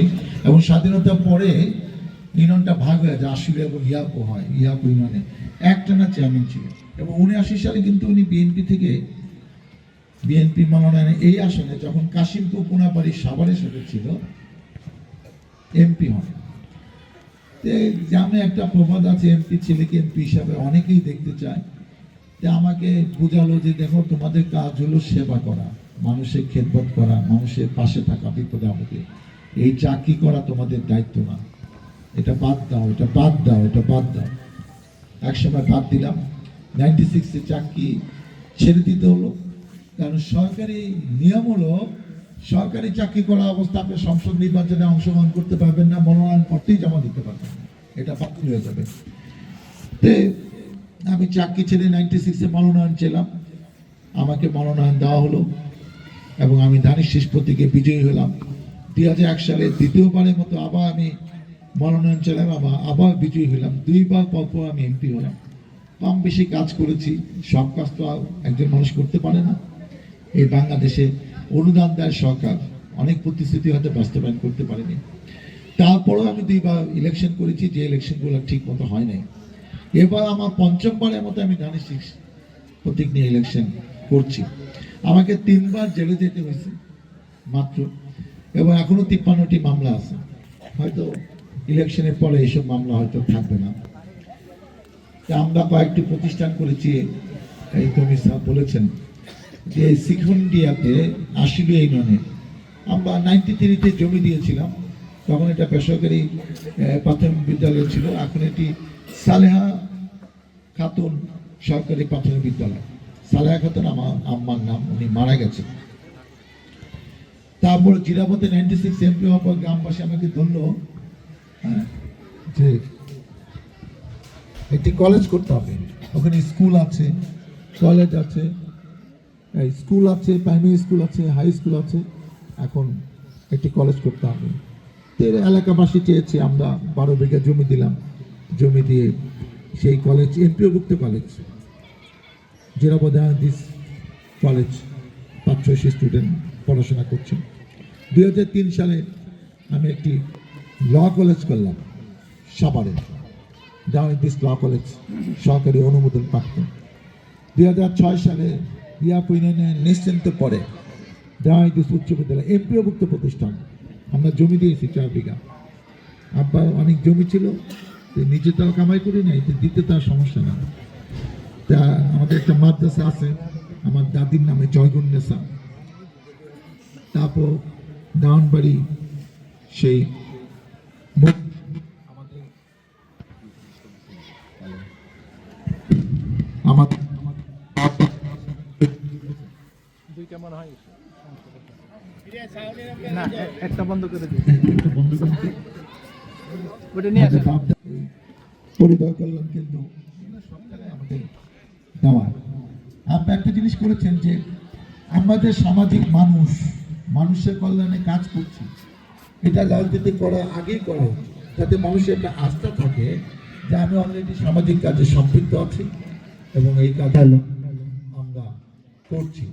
আসি, এবং স্বাধীনতার পরে ইউনিয়নটা ভাগ হয়ে যায়, আশুলিয়া এবং ইয়াকো হয়। ইয়াকো ইউনিয়নে একটানা চেয়ারম্যান ছিল, এবং 79 সালে কিন্তু উনি বিএনপি মনোনয়নে এই আসনে যখন কাশিমপুর কোনাবাড়ি সাভারের সাথে ছিল এমপি হন। গ্রামে একটা প্রবাদ আছে, এমপি ছেলেকে এমপি হিসাবে অনেকেই দেখতে চায়। আমাকে বোঝালো যে দেখো, তোমাদের কাজ হলো সেবা করা, মানুষের খেদমত করা, মানুষের পাশে থাকা বিপদে আপদে। এই চাকরি করা তোমাদের দায়িত্ব না, এটা বাদ দাও, এটা বাদ দাও, এটা বাদ দাও। একসময় বাদ দিলাম, 96-এ চাকরি ছেড়ে দিতে হলো, কারণ সরকারি নিয়ম হলো সরকারি চাকরি করা অবস্থা আপনি সংসদ নির্বাচনে অংশগ্রহণ করতে পারবেন না, মনোনয়ন পত্রেই জমা দিতে পারবেন না, এটা বাতিল হয়ে যাবে। আমি চাকরি ছেড়ে 96-এ মনোনয়ন ছিলাম, আমাকে মনোনয়ন দেওয়া হলো এবং আমি ধানের শীষ প্রতীকে বিজয়ী হলাম। 2001 সালে দ্বিতীয়বারের মতো আবার আমি মনোনয়ন ছিলাম, আবার বিজয়ী হলাম। 2 বার পর আমি এমপি হলাম। কম বেশি কাজ করেছি, সব কাজ তো একজন মানুষ করতে পারে না। এই বাংলাদেশে অনুদান দেয় সরকার, অনেক প্রতিশ্রুতি হয়তো বাস্তবায়ন করতে পারেনি। তারপরেও আমি 2 বার ইলেকশন করেছি, যে ইলেকশনগুলো ঠিক মতো হয় নাই। এবার আমার 5ম বারের মতো আমি ধানের শীষ প্রতীক নিয়ে ইলেকশন করছি। আমাকে 3 বার জেলে যেতে হয়েছে মাত্র, এবং এখনো 53টি মামলা আছে। হয়তো ইলেকশনের পরে এইসব মামলা হয়তো থাকবে না। আমরা কয়েকটি প্রতিষ্ঠান করেছি, এই তুমি বলেছেন যে সিখুন্ডিয়াতে আশুলিয়া ইউনিয়নে আমরা 93-তে জমি দিয়েছিলাম। তখন এটা বেসরকারি প্রাথমিক বিদ্যালয় ছিল, এখন এটি সালেহা খাতুন সরকারি প্রাথমিক বিদ্যালয়। সালেহা খাতুন আমার আম্মার নাম, উনি মারা গেছেন। তারপর জিরাপথে 96 এমপি হওয়ার পর গ্রামবাসী আমাকে ধরল যে একটি কলেজ করতে হবে, ওখানে স্কুল আছে, কলেজ আছে, স্কুল আছে, প্রাইমারি স্কুল আছে, হাই স্কুল আছে, এখন একটি কলেজ করতে হবে। এলাকাবাসী চেয়েছি, আমরা 12 বিঘা জমি দিলাম। জমি দিয়ে সেই কলেজ এমপিওভুক্ত কলেজ, জিরাবদিস কলেজ, 500 স্টুডেন্ট পড়াশোনা করছে। 2003 সালে আমি একটি ল কলেজ করলাম সাভারে, দিস ল কলেজ সরকারি অনুমোদন প্রাপ্ত। 2006 সালে ইয়াকো ইউনিয়নে নিশ্চিন্ত পরে দিস উচ্চ বিদ্যালয় এমপিওভুক্ত প্রতিষ্ঠান, আমরা জমি দিয়েছি 4 বিঘা। আব্বা অনেক জমি ছিল, নিজে তাও কামাই করি নাই, দিতে তার সমস্যা না। তা আমাদের একটা মাদ্রাসা আছে আমার দাদির নামে, জয়গুন্নেসা। তারপর ডাউনবাড়ি সেই একটা বন্ধ করে দিই, পরিবার কল্যাণ কেন্দ্র আমাদের দেওয়া। আপনি একটা জিনিস করেছেন যে আমাদের সামাজিক মানুষের কল্যাণে কাজ করছি, এটা রাজনীতি করার আগেই করে, যাতে মানুষের একটা আস্থা থাকে যে আমি অলরেডি সামাজিক কাজে সম্পৃক্ত আছি এবং এই কাজ আমরা করছি।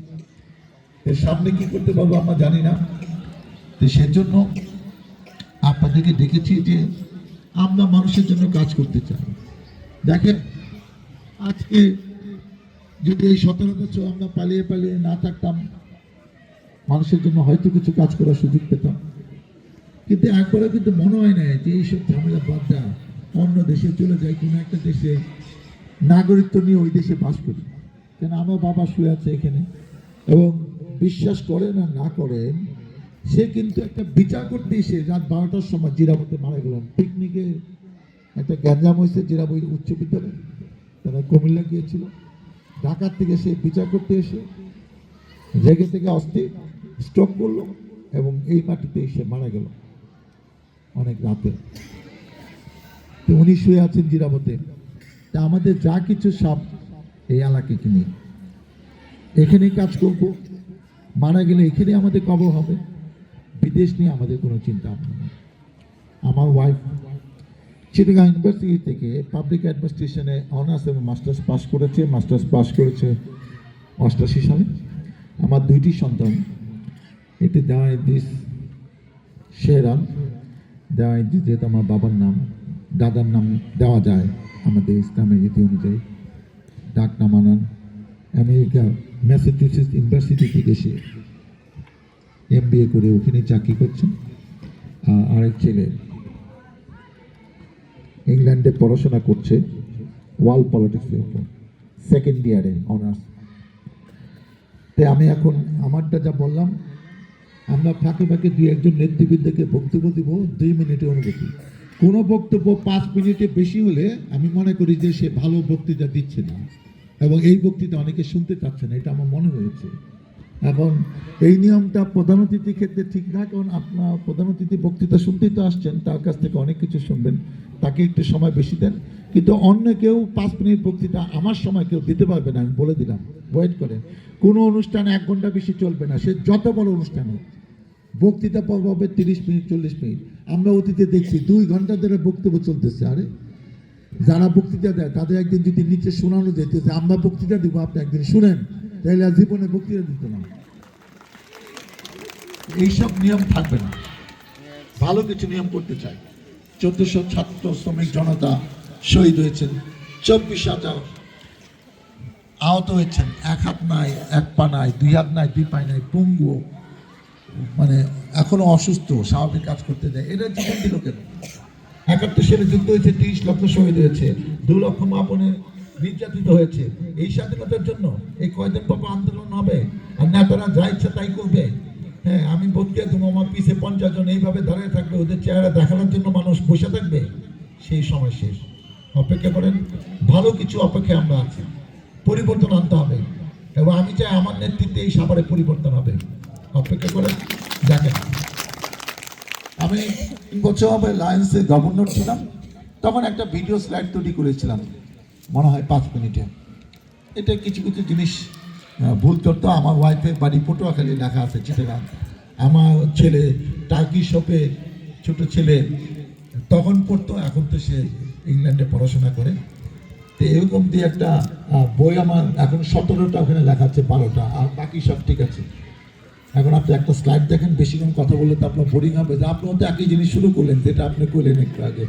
এর সামনে কি করতে পারবো আমরা জানি না, তো সেজন্য আপনাদেরকে ডেকেছি যে আমরা মানুষের জন্য কাজ করতে চাই। দেখেন, আজকে যদি এই 17 বছর আমরা পালিয়ে না থাকতাম, মানুষের জন্য হয়তো কিছু কাজ করার সুযোগ পেতাম, কিন্তু একবারও কিন্তু মনে হয় না যে এইসব ঝামেলা বাদ দেওয়া, অন্য দেশে চলে যায়, কোনো একটা দেশে নাগরিকত্ব নিয়ে ওই দেশে বাস করি। কেন আমার বাবা শুয়ে আছে এখানে, এবং বিশ্বাস করেন আর না করেন, সে কিন্তু একটা বিচার করতে এসে রাত 12টার সময় জিরাবতে মারা গেলেন। পিকনিকে একটা গ্যাঞ্জাম হয়েছে জিরাবই উচ্চ বিদ্যালয়ে, তারা কুমিল্লা গিয়েছিল, ঢাকার থেকে সে বিচার করতে এসে রেগে থেকে অস্থির স্ট্রোক করলো এবং এই মাটিতে এসে মারা গেল অনেক রাতে। তো উনি শুয়ে আছেন জিরাবতে। তা আমাদের যা কিছু সব এই এলাকাকে নিয়ে এখানেই কাজ করব, মারা গেলে এখানে আমাদের কবর হবে, বিদেশ নিয়ে আমাদের কোনো চিন্তা ভাবনা নেই। আমার ওয়াইফ চিটাগাং ইউনিভার্সিটি থেকে পাবলিক অ্যাডমিনিস্ট্রেশনে অনার্স এবং মাস্টার্স পাস করেছে, 88 সালে। আমার 2টি সন্তান, এটি দেওয়া দিস শেরান দেওয়া যেহেতু আমার বাবার নাম, দাদার নাম দেওয়া যায় আমাদের ইসলামের রীতি অনুযায়ী, ডাক নাম আনান। আমেরিকা ম্যাসাচুসেটস ইউনিভার্সিটি থেকে সে MBA করে ওখানে চাকরি করছেন। আরেক ছেলে ইংল্যান্ডে পড়াশোনা করছে ওয়ার্ল্ড পলিটিক্সের উপর, সেকেন্ড ইয়ারে অনার্স। তাই আমি এখন আমারটা যা বললাম, আমরা ফাঁকে ফাঁকে দুই একজন নেতৃবৃন্দকে বক্তব্য দিব 2 মিনিটে অনুভূতি। কোনো বক্তব্য 5 মিনিটে বেশি হলে আমি মনে করি যে সে ভালো বক্তৃতা দিচ্ছে না, এবং এই বক্তৃতা অনেকে শুনতে চাচ্ছে না, এটা আমার মনে হয়েছে। এখন এই নিয়মটা প্রধান অতিথির ক্ষেত্রে ঠিক না, কারণ আপনার প্রধান অতিথি বক্তৃতা শুনতেই তো আসছেন, তার কাছ থেকে অনেক কিছু শুনবেন, তাকে একটু সময় বেশি দেন। কিন্তু অন্য কেউ 5 মিনিট বক্তৃতা আমার সময় কেউ দিতে পারবে না, আমি বলে দিলাম। ওয়েট করেন, কোনো অনুষ্ঠান 1 ঘন্টা বেশি চলবে না, সে যত বড় অনুষ্ঠান হোক। বক্তৃতা পর্ব হবে 30 মিনিট 40 মিনিট। আমরা অতীতে দেখছি 2 ঘন্টা ধরে বক্তব্য চলতেছে। আরে যারা বক্তৃতা দেয় তাদের একদিন যদি নিচে শোনানো যেতেছে, আমরা বক্তৃতা দিব, আপনি একদিন শুনেন, তাহলে আর জীবনে বক্তৃতা দিত না। এইসব নিয়ম থাকবে না, ভালো কিছু নিয়ম করতে চাই। 1400 ছাত্র শ্রমিক জনতা শহীদ হয়েছেন, 24,000 আহত হয়েছেন, 1 হাত নাই, 1 পা নাই, 2 হাত নাই, 2 পায়ে নাই, পঙ্গু, মানে এখনো অসুস্থ, স্বাভাবিক কাজ করতে যায়। এরা জীবন দিল কেন? 71 সালে যুদ্ধ হয়েছে, 30 লক্ষ শহীদ হয়েছে, 2 লক্ষ মা বোনে নির্যাতিত হয়েছে। এই স্বাধীনতার জন্য এই কয়দিন পর আন্দোলন হবে আর নেতারা যা ইচ্ছা তাই করবে। হ্যাঁ, আমি বলতে দেবো, আমার পিছে 50 জন এইভাবে দাঁড়িয়ে থাকবে, ওদের চেহারা দেখানোর জন্য মানুষ বসে থাকবে, সেই সময় শেষ। অপেক্ষা করেন, ভালো কিছু অপেক্ষায় আমরা আছি। পরিবর্তন আনতে হবে, এবং আমি চাই আমার নেতৃত্বে এই সাভারে পরিবর্তন হবে। অপেক্ষা করেন, দেখেন। আমি 3 বছর হবে লায়েন্সের গভর্নর ছিলাম, তখন একটা ভিডিও স্লাইড তৈরি করেছিলাম, মনে হয় 5 মিনিটে। এটা কিছু কিছু জিনিস ভুল করতো। আমার ওয়াইফের বাড়ি পটুয়াখালী লেখা আছে, চিটাগাং। আমার ছেলে টার্কি শপে, ছোট ছেলে তখন পড়তো, এখন তো সে ইংল্যান্ডে পড়াশোনা করে। তো এরকম দিয়ে একটা বই আমার এখন 17টা ওখানে লেখা আছে, 12টা, আর বাকি সব ঠিক আছে। এখন আপনি একটা স্লাইড দেখেন, বেশিক্ষণ কথা বললে তো আপনার বোরিং হবে, যে আপনিও তো একই জিনিস শুরু করলেন যেটা আপনি করলেন একটু আগে।